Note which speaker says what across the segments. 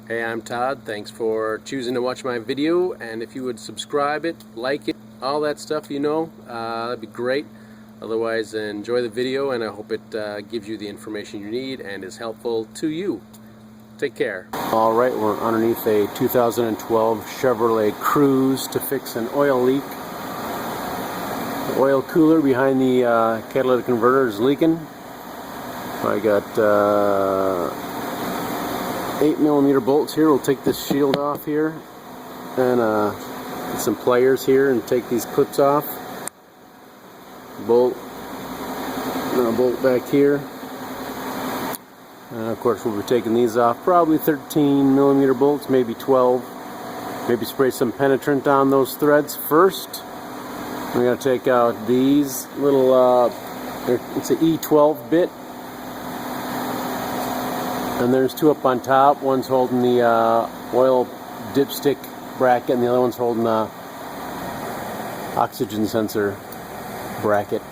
Speaker 1: Hey, I'm Todd. Thanks for choosing to watch my video, and if you would subscribe it, like it, all that stuff, that'd be great. Otherwise, enjoy the video, and I hope it gives you the information you need and is helpful to you. Take care. Alright, we're underneath a 2012 Chevrolet Cruze to fix an oil leak. The oil cooler behind the catalytic converter is leaking. I got 8mm bolts here. We'll take this shield off here and get some pliers here and take these clips off. Bolt and a bolt back here. And of course we'll be taking these off. Probably 13mm bolts, maybe 12. Maybe spray some penetrant on those threads first. We're going to take out these little, it's an E12 bit. And there's two up on top. One's holding the oil dipstick bracket, and the other one's holding the oxygen sensor bracket.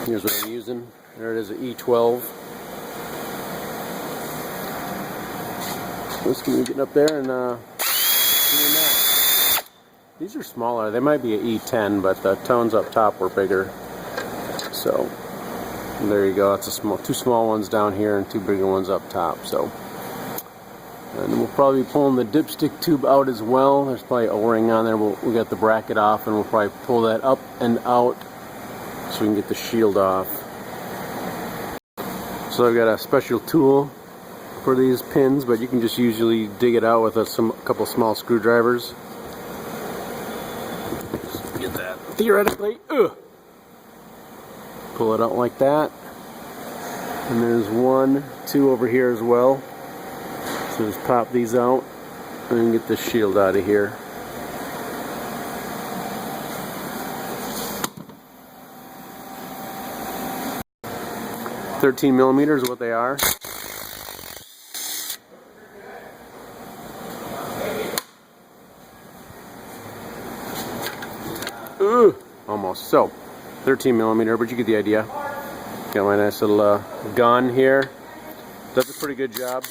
Speaker 1: Here's what I'm using. There it is, an E12. Just going to get up there and doing that. These are smaller. They might be an E10, but the tones up top were bigger. So there you go. It's two small ones down here and two bigger ones up top. So, and we'll probably be pulling the dipstick tube out as well. There's probably an O-ring on there. We'll get the bracket off, and we'll probably pull that up and out so we can get the shield off. So I've got a special tool for these pins, but you can just usually dig it out with a couple small screwdrivers. Just get that theoretically. Pull it out like that, and there's two over here as well. So just pop these out and get the shield out of here. $13mm is what they are. Almost. So 13mm, but you get the idea. Got my nice little gun here. Does a pretty good job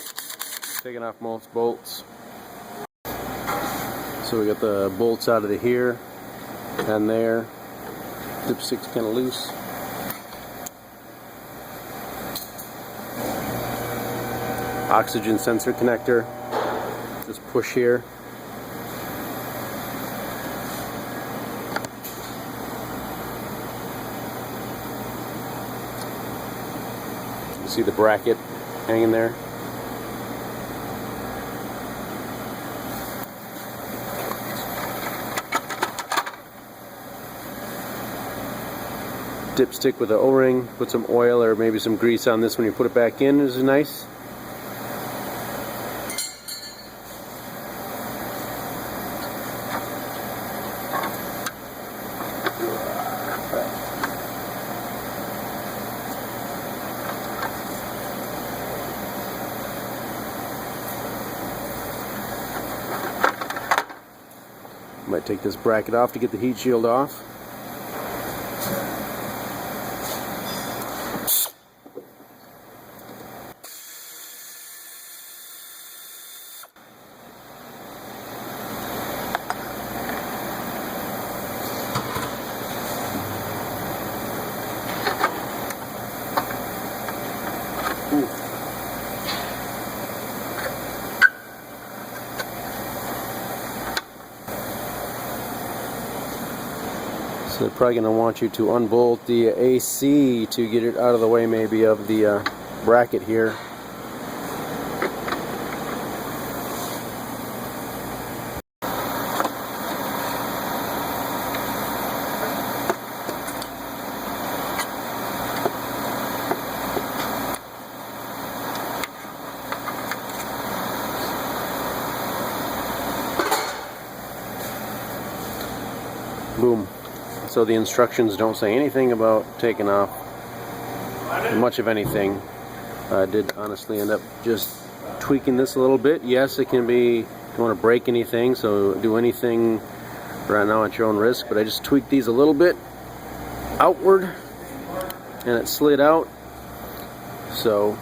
Speaker 1: taking off most bolts. So we got the bolts out of here and there. Dipstick's kind of loose. Oxygen sensor connector. Just push here. See the bracket hanging there. Dipstick with an O-ring. Put some oil or maybe some grease on this when you put it back in. This is nice. Might take this bracket off to get the heat shield off. So they're probably going to want you to unbolt the AC to get it out of the way maybe of the bracket here. Boom. So the instructions don't say anything about taking off much of anything. I did honestly end up just tweaking this a little bit. Yes, it can be, don't want to break anything, so do anything right now at your own risk, but I just tweaked these a little bit outward and it slid out. So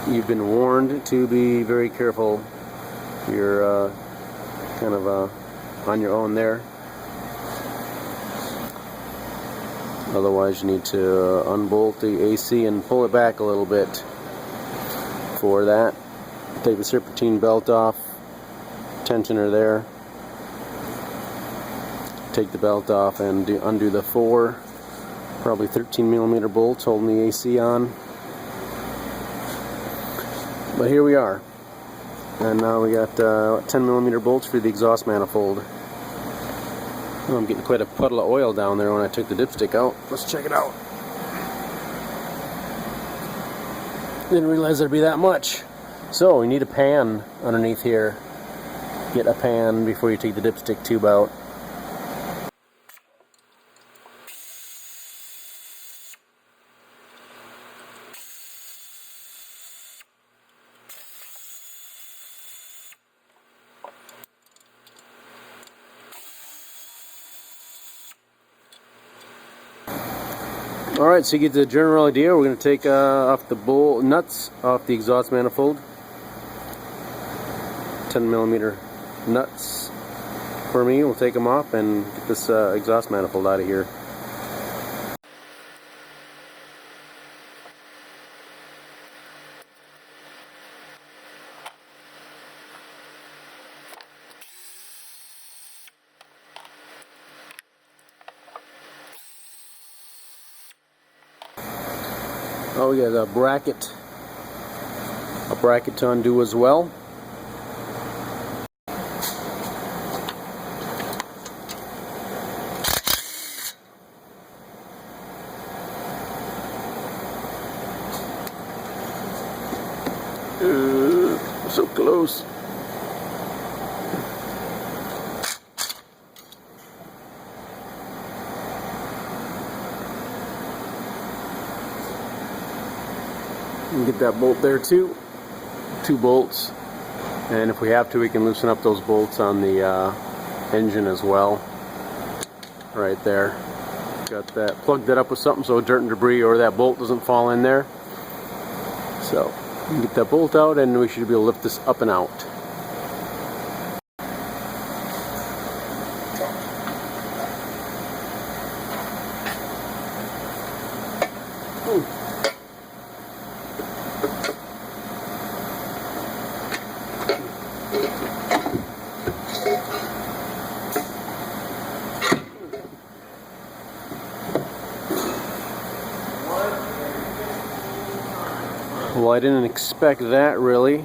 Speaker 1: you've been warned to be very careful. You're kind of on your own there. Otherwise you need to unbolt the AC and pull it back a little bit. For that, take the serpentine belt off, tensioner there. Take the belt off and undo the 4, probably 13mm bolts holding the AC on. But here we are. And now we got 10mm bolts for the exhaust manifold. Oh, I'm getting quite a puddle of oil down there when I took the dipstick out. Let's check it out. Didn't realize there'd be that much. So we need a pan underneath here. Get a pan before you take the dipstick tube out. Alright, so you get the general idea. We're going to take off the nuts off the exhaust manifold. 10mm nuts for me. We'll take them off and get this exhaust manifold out of here. Oh, we got a bracket to undo as well. So close. You can get that bolt there too. 2 bolts, and if we have to, we can loosen up those bolts on the engine as well. Right there. Got that. Plugged that up with something so dirt and debris or that bolt doesn't fall in there. So you can get that bolt out, and we should be able to lift this up and out. Well, I didn't expect that really,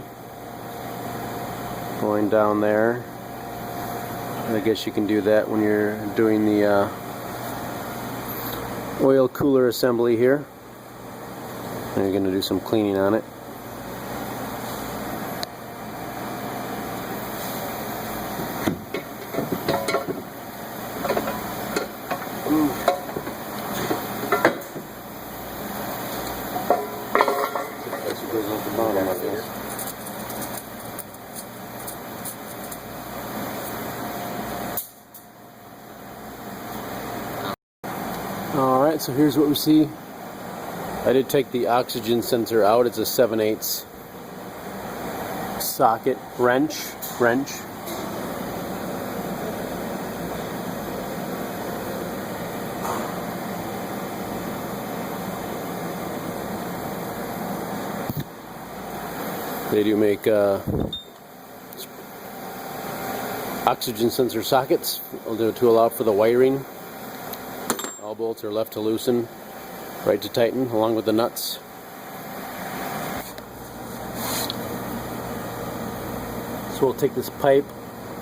Speaker 1: going down there. I guess you can do that when you're doing the oil cooler assembly here. And you're going to do some cleaning on it. Alright, so here's what we see. I did take the oxygen sensor out. It's a 7/8 socket wrench. They do make oxygen sensor sockets to allow for the wiring. All bolts are left to loosen, right to tighten, along with the nuts. So we'll take this pipe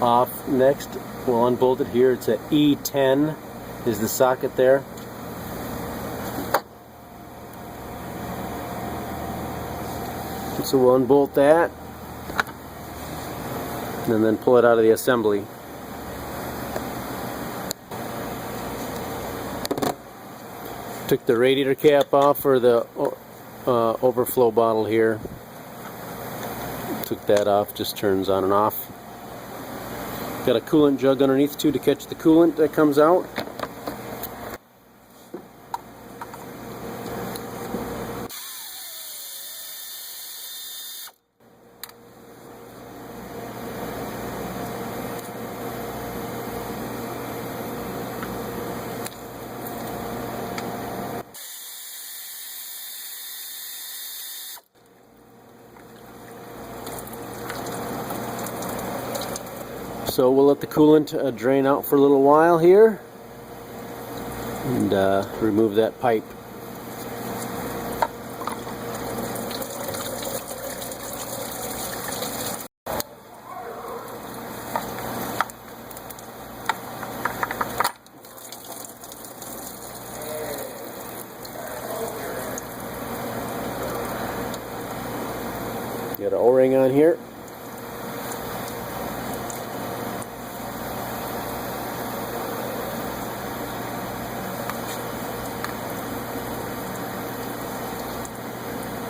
Speaker 1: off next. We'll unbolt it here. It's a E10 is the socket there. So we'll unbolt that and then pull it out of the assembly. Took the radiator cap off for the overflow bottle here. Took that off, just turns on and off. Got a coolant jug underneath too to catch the coolant that comes out. So we'll let the coolant drain out for a little while here and remove that pipe. Got an O-ring on here.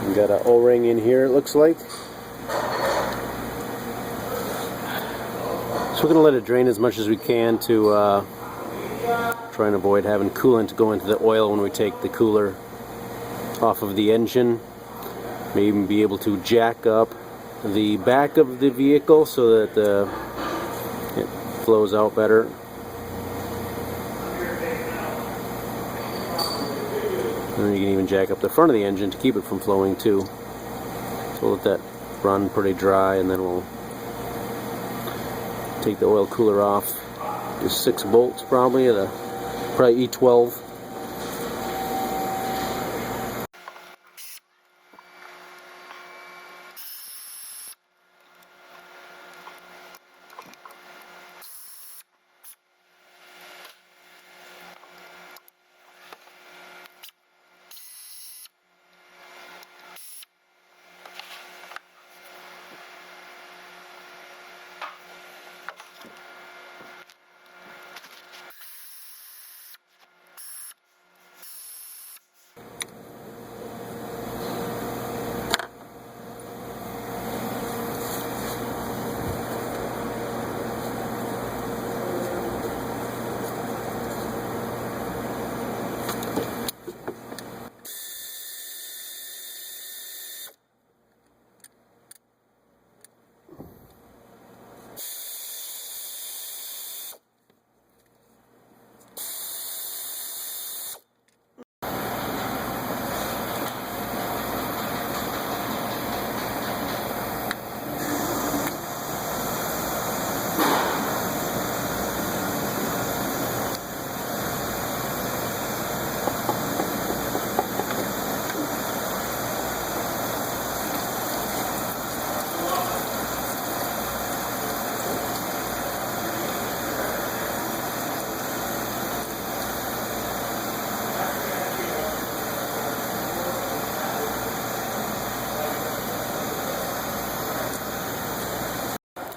Speaker 1: We got an O-ring in here, it looks like. So we're going to let it drain as much as we can to try and avoid having coolant go into the oil when we take the cooler off of the engine. May even be able to jack up the back of the vehicle so that it flows out better. And then you can even jack up the front of the engine to keep it from flowing too. So we'll let that run pretty dry, and then we'll take the oil cooler off. Just 6 bolts probably at a probably E12.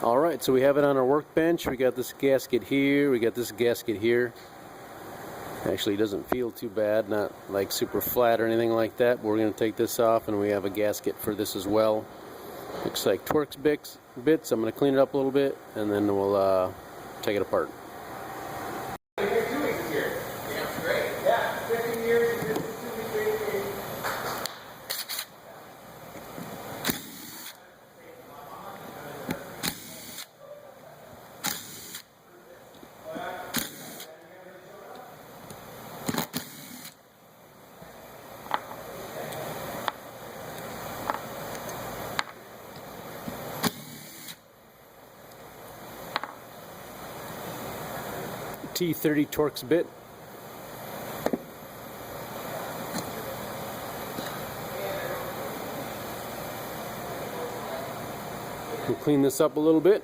Speaker 1: Alright, so we have it on our workbench. We got this gasket here, we got this gasket here. Actually, it doesn't feel too bad, not like super flat or anything like that, but we're going to take this off, and we have a gasket for this as well. Looks like Torx bits. I'm going to clean it up a little bit, and then we'll take it apart. T30 Torx bit. We'll clean this up a little bit.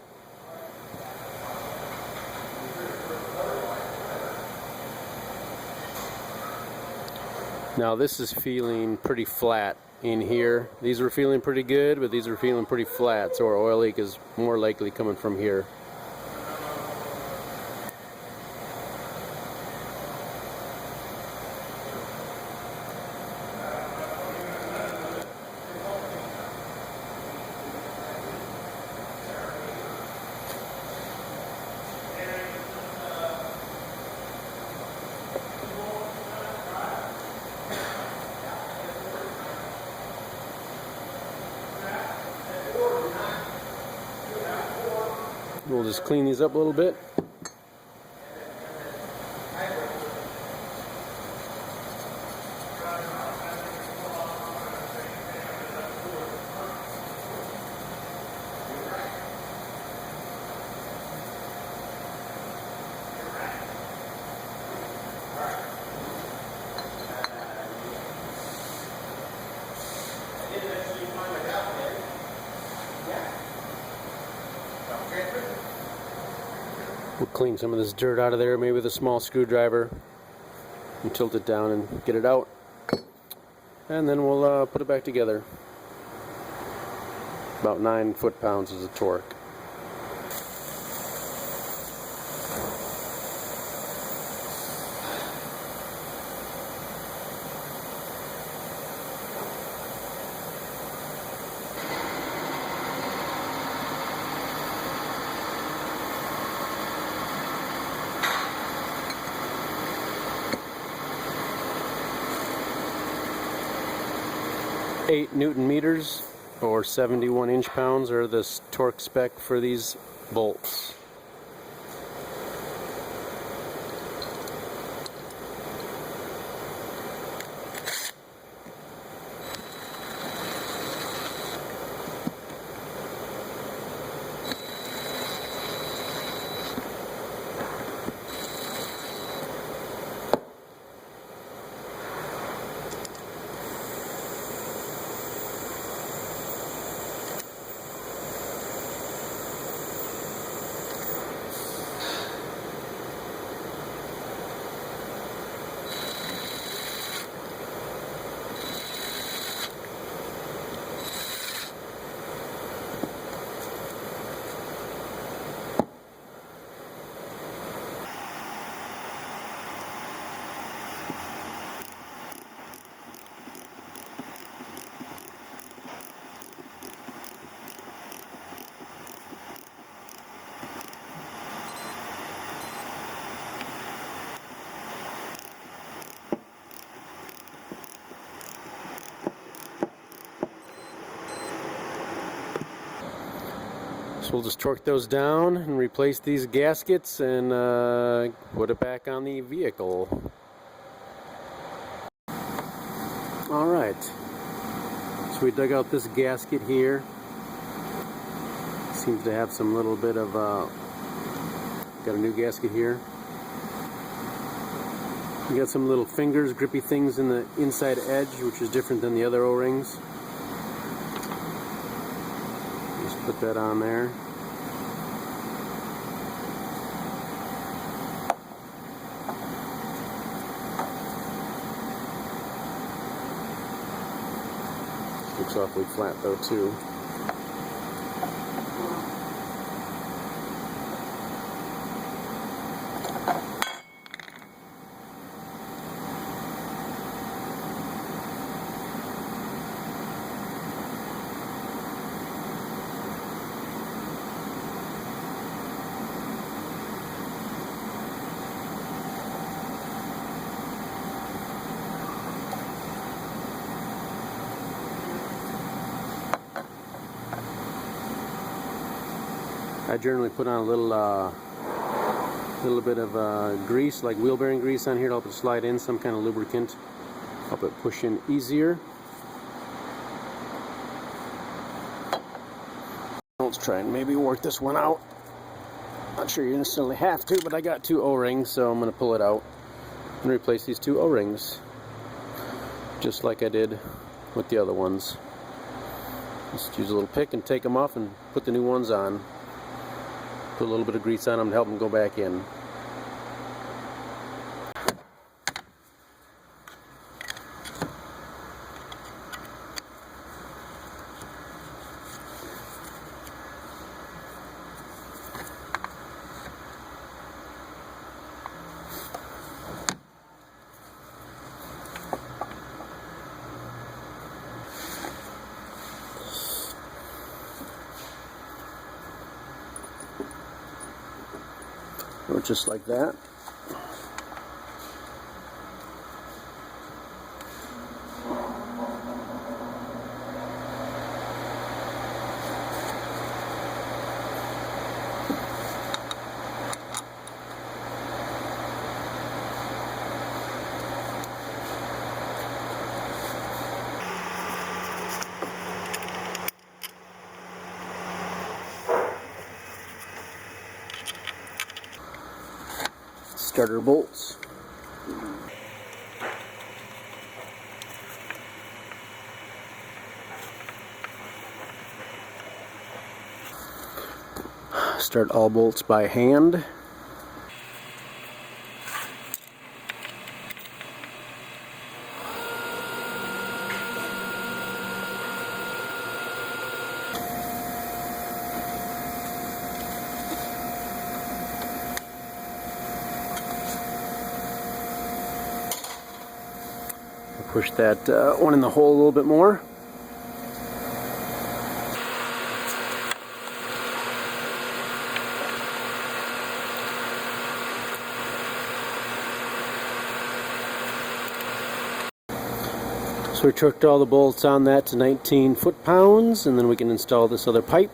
Speaker 1: Now this is feeling pretty flat in here. These were feeling pretty good, but these are feeling pretty flat, so our oil leak is more likely coming from here. We'll just clean these up a little bit. We'll clean some of this dirt out of there, maybe with a small screwdriver, and tilt it down and get it out. And then we'll put it back together. About 9 foot-pounds is the torque. Newton-meters or 71 inch-pounds are the torque spec for these bolts. So we'll just torque those down and replace these gaskets and put it back on the vehicle. Alright, so we dug out this gasket here. Seems to have some little bit of, got a new gasket here. You got some little fingers, grippy things in the inside edge, which is different than the other O-rings. Just put that on there. Looks awfully flat though too. I generally put on a little bit of grease, like wheel bearing grease on here to help it slide in, some kind of lubricant, help it push in easier. Let's try and maybe work this one out. Not sure you necessarily have to, but I got 2 O-rings, so I'm going to pull it out and replace these 2 O-rings, just like I did with the other ones. Just use a little pick and take them off and put the new ones on. Put a little bit of grease on them to help them go back in. Or just like that. Starter bolts. Start all bolts by hand. Push that one in the hole a little bit more. So we torqued all the bolts on that to 19 foot-pounds, and then we can install this other pipe.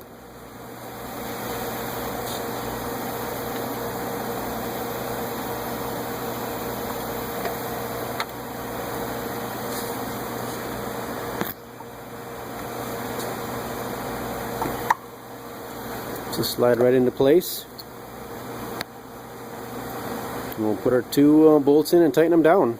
Speaker 1: Just slide right into place. And we'll put our two bolts in and tighten them down.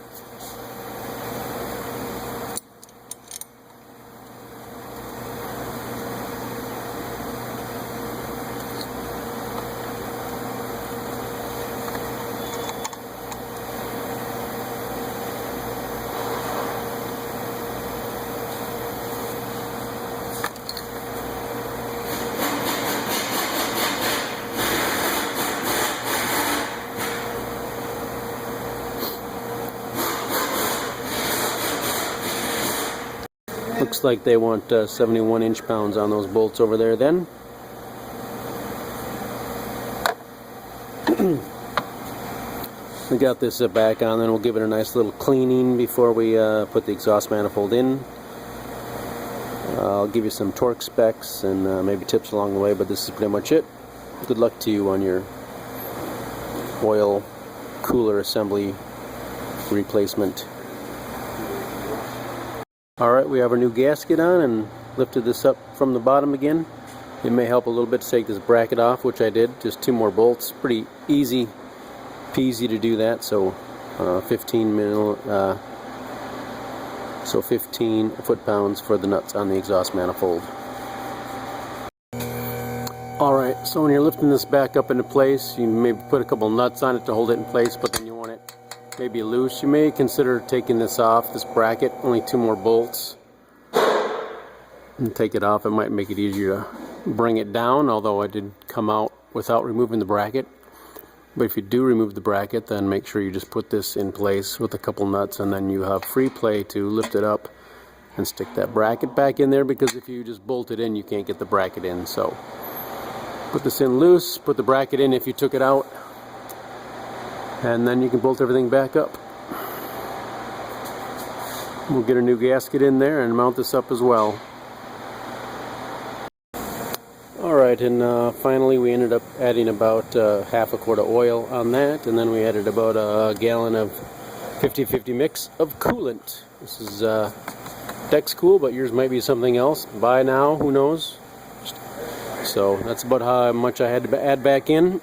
Speaker 1: Looks like they want 71 inch-pounds on those bolts over there then. We got this back on, then we'll give it a nice little cleaning before we put the exhaust manifold in. I'll give you some torque specs and maybe tips along the way, but this is pretty much it. Good luck to you on your oil cooler assembly replacement. Alright, we have our new gasket on and lifted this up from the bottom again. It may help a little bit to take this bracket off, which I did. Just two more bolts. Pretty easy peasy to do that. So 15 foot-pounds for the nuts on the exhaust manifold. Alright, so when you're lifting this back up into place, you maybe put a couple nuts on it to hold it in place, but then you want it maybe loose. You may consider taking this off, this bracket, only two more bolts, and take it off. It might make it easier to bring it down, although I did come out without removing the bracket. But if you do remove the bracket, then make sure you just put this in place with a couple nuts, and then you have free play to lift it up and stick that bracket back in there, because if you just bolt it in, you can't get the bracket in. So put this in loose, put the bracket in if you took it out, and then you can bolt everything back up. We'll get a new gasket in there and mount this up as well. Alright, and finally we ended up adding about half a quart of oil on that, and then we added about a gallon of 50-50 mix of coolant. This is Dex Cool, but yours might be something else. Buy now, who knows? So that's about how much I had to add back in.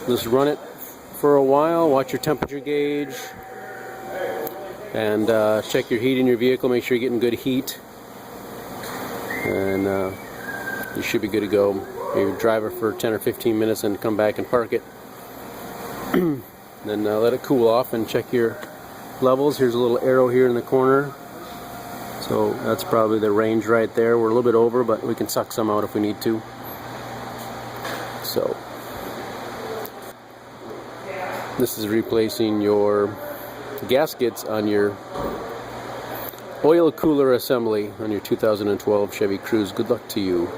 Speaker 1: Just run it for a while, watch your temperature gauge, and check your heat in your vehicle, make sure you're getting good heat, and you should be good to go. You drive it for 10 or 15 minutes and come back and park it. Then let it cool off and check your levels. Here's a little arrow here in the corner, so that's probably the range right there. We're a little bit over, but we can suck some out if we need to. So this is replacing your gaskets on your oil cooler assembly on your 2012 Chevy Cruze. Good luck to you.